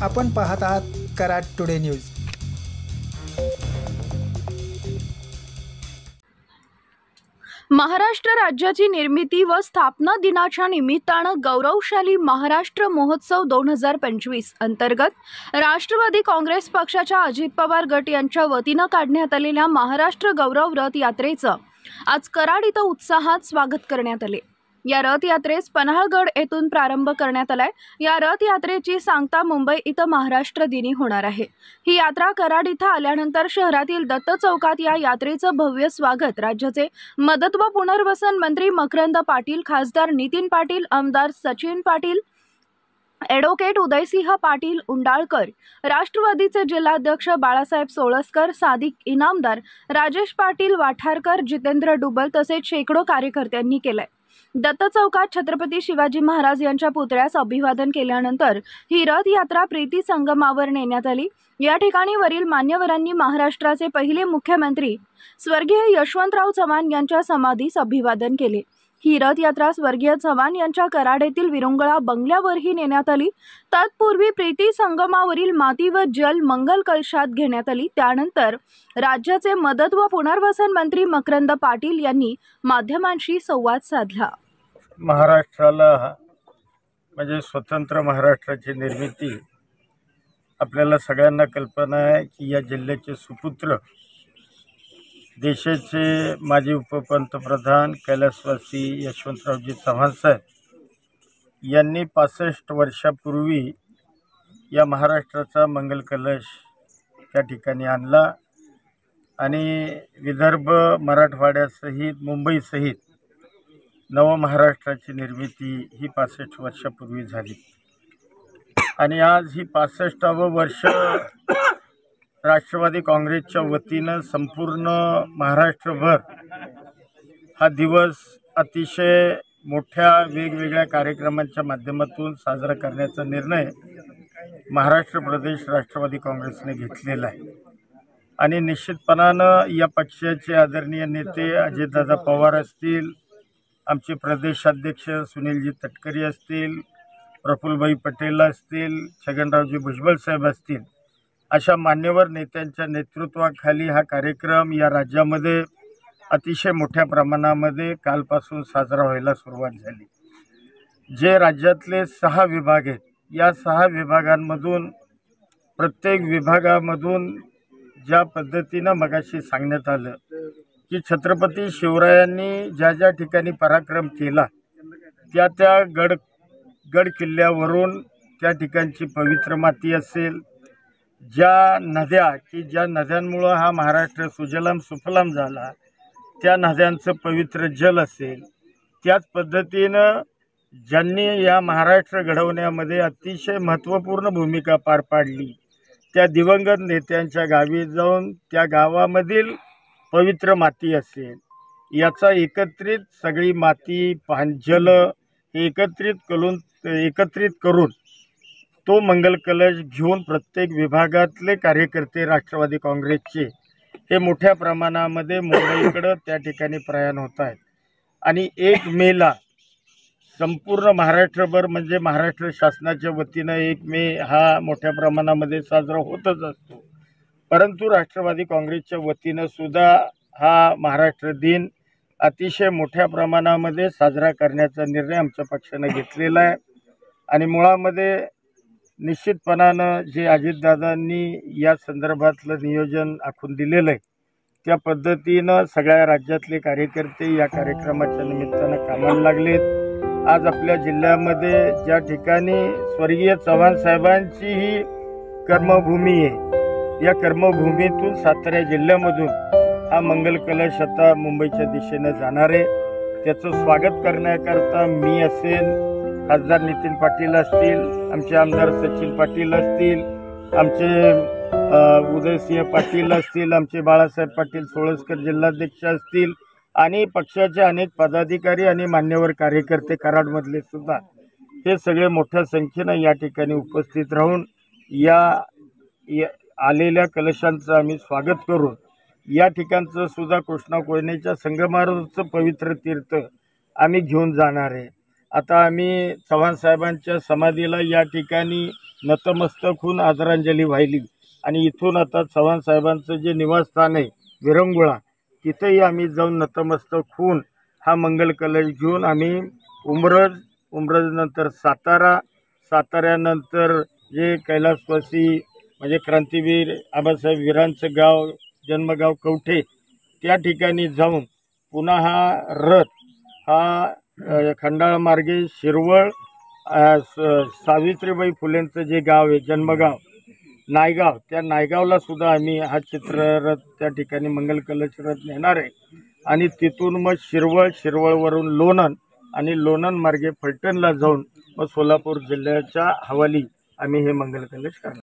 आपण पाहत आहात कराड टुडे न्यूज। महाराष्ट्र राज्याची निर्मिती व स्थापना दिनाच्या निमित्तानं गौरवशाली महाराष्ट्र महोत्सव 2025 अंतर्गत राष्ट्रवादी काँग्रेस पक्षाच्या अजित पवार गट यांच्या वतीनं काढण्यात आलेल्या महाराष्ट्र गौरव रथ यात्रेचं आज कराड इथं उत्साहात स्वागत करण्यात आले। या रथ यात्रेस पन्हाळगड येथून प्रारंभ करण्यात आलाय। या रथ यात्रेची सांगता मुंबई इथं महाराष्ट्र दिनी होणार आहे। ही यात्रा कराड इथं आल्यानंतर शहरातील दत्त चौकात या यात्रेचं भव्य स्वागत राज्याचे मदत व पुनर्वसन मंत्री मकरंद पाटील, खासदार नितीन पाटील, आमदार सचिन पाटील, ॲडव्होकेट उदयसिंह पाटील उंडाळकर, राष्ट्रवादीचे जिल्हाध्यक्ष बाळासाहेब सोळसकर, सादिक इनामदार, राजेश पाटील वाठारकर, जितेंद्र डुबल तसेच शेकडो कार्यकर्त्यांनी केलंय। दत्त चौकात छत्रपती शिवाजी महाराज यांच्या पुतळ्यास अभिवादन केल्यानंतर ही रथ यात्रा प्रीती संगमावर नेण्यात आली। या ठिकाणी वरील मान्यवरांनी महाराष्ट्राचे पहिले मुख्यमंत्री स्वर्गीय यशवंतराव चव्हाण यांच्या समाधीस अभिवादन केले। ही रथ यात्रा स्वर्गीय चव्हाण यांच्या कराड येथील विरंगुळा बंगल्यावरही नेण्यात आली। तत्पूर्वी प्रीती संगमावरील माती व जल मंगल कलशात घेण्यात आली। त्यानंतर राज्याचे मदत व पुनर्वसन मंत्री मकरंद पाटील यांनी माध्यमांशी संवाद साधला। महाराष्ट्राला म्हणजे स्वतंत्र महाराष्ट्राची निर्मिती आपल्याला सगळ्यांना कल्पना आहे की या जिल्ह्याचे सुपुत्र देशाचे माजी उपपंतप्रधान कैलासवासी यशवंतरावजी चव्हाण साहेब यांनी 65 वर्षापूर्वी या महाराष्ट्राचा मंगल कलश त्या ठिकाणी आणला आणि विदर्भ, मराठवाड्यासहित मुंबईसहित नवमहाराष्ट्राची निर्मिती ही 65 वर्षापूर्वी झाली आणि आज ही 65वे वर्ष राष्ट्रवादी काँग्रेसच्या वतीनं संपूर्ण महाराष्ट्रभर हा दिवस अतिशय मोठ्या वेगवेगळ्या कार्यक्रमांच्या माध्यमातून साजरा करण्याचा निर्णय महाराष्ट्र प्रदेश राष्ट्रवादी काँग्रेसने घेतलेला आहे आणि निश्चितपणानं या पक्षाचे आदरणीय नेते अजितदादा पवार असतील, आमचे प्रदेशाध्यक्ष सुनीलजी तटकरे असतील, प्रफुल्लभाई पटेल असतील, छगनरावजी भुजबळ साहेब असतील, अशा मान्यवर नेत्यांच्या नेतृत्वाखाली हा कार्यक्रम या राज्यामध्ये अतिशय मोठ्या प्रमाणामध्ये कालपासून साजरा व्हायला सुरुवात झाली। जे राज्यातले 6 विभाग आहेत, या 6 विभागांमधून प्रत्येक विभागामधून ज्या पद्धतीनं मगाशी सांगण्यात आलं की छत्रपती शिवरायांनी ज्या ज्या ठिकाणी पराक्रम केला त्या गड किल्ल्यावरून त्या ठिकाणची पवित्र माती असेल, ज्या नद्या की ज्या नद्यांमुळं हा महाराष्ट्र सुजलाम सुफलाम झाला त्या नद्यांचं पवित्र जल असेल, त्याच पद्धतीनं ज्यांनी या महाराष्ट्र घडवण्यामध्ये अतिशय महत्त्वपूर्ण भूमिका पार पाडली त्या दिवंगत नेत्यांच्या गावी जाऊन त्या गावामधील पवित्र माती असेल, याचा एकत्रित सगळी माती जल एकत्रित करून तो मंगल कलश घेऊन प्रत्येक विभागातले कार्यकर्ते राष्ट्रवादी काँग्रेसचे हे मोठ्या प्रमाणामध्ये मुंबईकडं त्या ठिकाणी प्रयाण होत आहेत आणि 1 मेला संपूर्ण महाराष्ट्रभर म्हणजे महाराष्ट्र शासनाच्या वतीनं 1 मे हा मोठ्या प्रमाणामध्ये साजरा होतच असतो, परंतु राष्ट्रवादी काँग्रेसच्या वतीनं सुद्धा हा महाराष्ट्र दिन अतिशय मोठ्या प्रमाणामध्ये साजरा करण्याचा निर्णय आमच्या पक्षानं घेतलेला आहे आणि मुळामध्ये निश्चितपणानं जे अजितदादांनी या संदर्भातलं नियोजन आखून दिलेलं आहे त्या पद्धतीनं सगळ्या राज्यातले कार्यकर्ते या कार्यक्रमाच्या निमित्तानं कामाला लागलेत। आज आपल्या जिल्ह्यामध्ये ज्या ठिकाणी स्वर्गीय चव्हाण साहेबांची ही कर्मभूमी आहे, या कर्मभूमीतून सातारा जिल्ह्यामधून हा मंगल कलश आता मुंबईच्या दिशेनं जाणार आहे। त्याचं स्वागत करण्याकरता मी असेल, खासदार नितीन पाटील असतील, आमचे आमदार सचिन पाटील असतील, आमचे उदयसिंह पाटील असतील, आमचे बाळासाहेब पाटील सोळसकर जिल्हाध्यक्ष असतील आणि पक्षाचे अनेक पदाधिकारी आणि मान्यवर कार्यकर्ते कराडमधले सुद्धा हे सगळे मोठ्या संख्येनं या ठिकाणी उपस्थित राहून या आलेल्या कलशांचं आम्ही स्वागत करून या ठिकाणचं सुद्धा कृष्णा कोयनेच्या संगमावरचं पवित्र तीर्थ आम्ही घेऊन जाणार आहे। आता आम्ही चव्हाण साहेबांच्या समाधीला या ठिकाणी नतमस्तक होऊन आदरांजली वाहिली आणि इथून आता चव्हाण साहेबांचं जे निवासस्थान आहे विरंगुळा तिथेही आम्ही जाऊन नतमस्तक होऊन हा मंगल कलश घेऊन आम्ही उमरजनंतर साताऱ्यानंतर जे कैलासवासी म्हणजे क्रांतीवीर आबासाहेब वीरांचं गाव जन्मगाव कवठे त्या ठिकाणी जाऊन पुन्हा हा रथ हा खंडाळा मार्गे शिरवळ सावित्रीबाई फुलेंचं जे गाव आहे जन्मगाव नायगाव त्या नायगावला सुद्धा आम्ही हा चित्ररथ त्या ठिकाणी मंगल कलश रथ नेणार आहे आणि तिथून मग शिरवळवरून लोणंद आणि लोणंद मार्गे फलटणला जाऊन मग सोलापूर जिल्ह्याच्या हवाली आम्ही हे मंगल कलश करणार.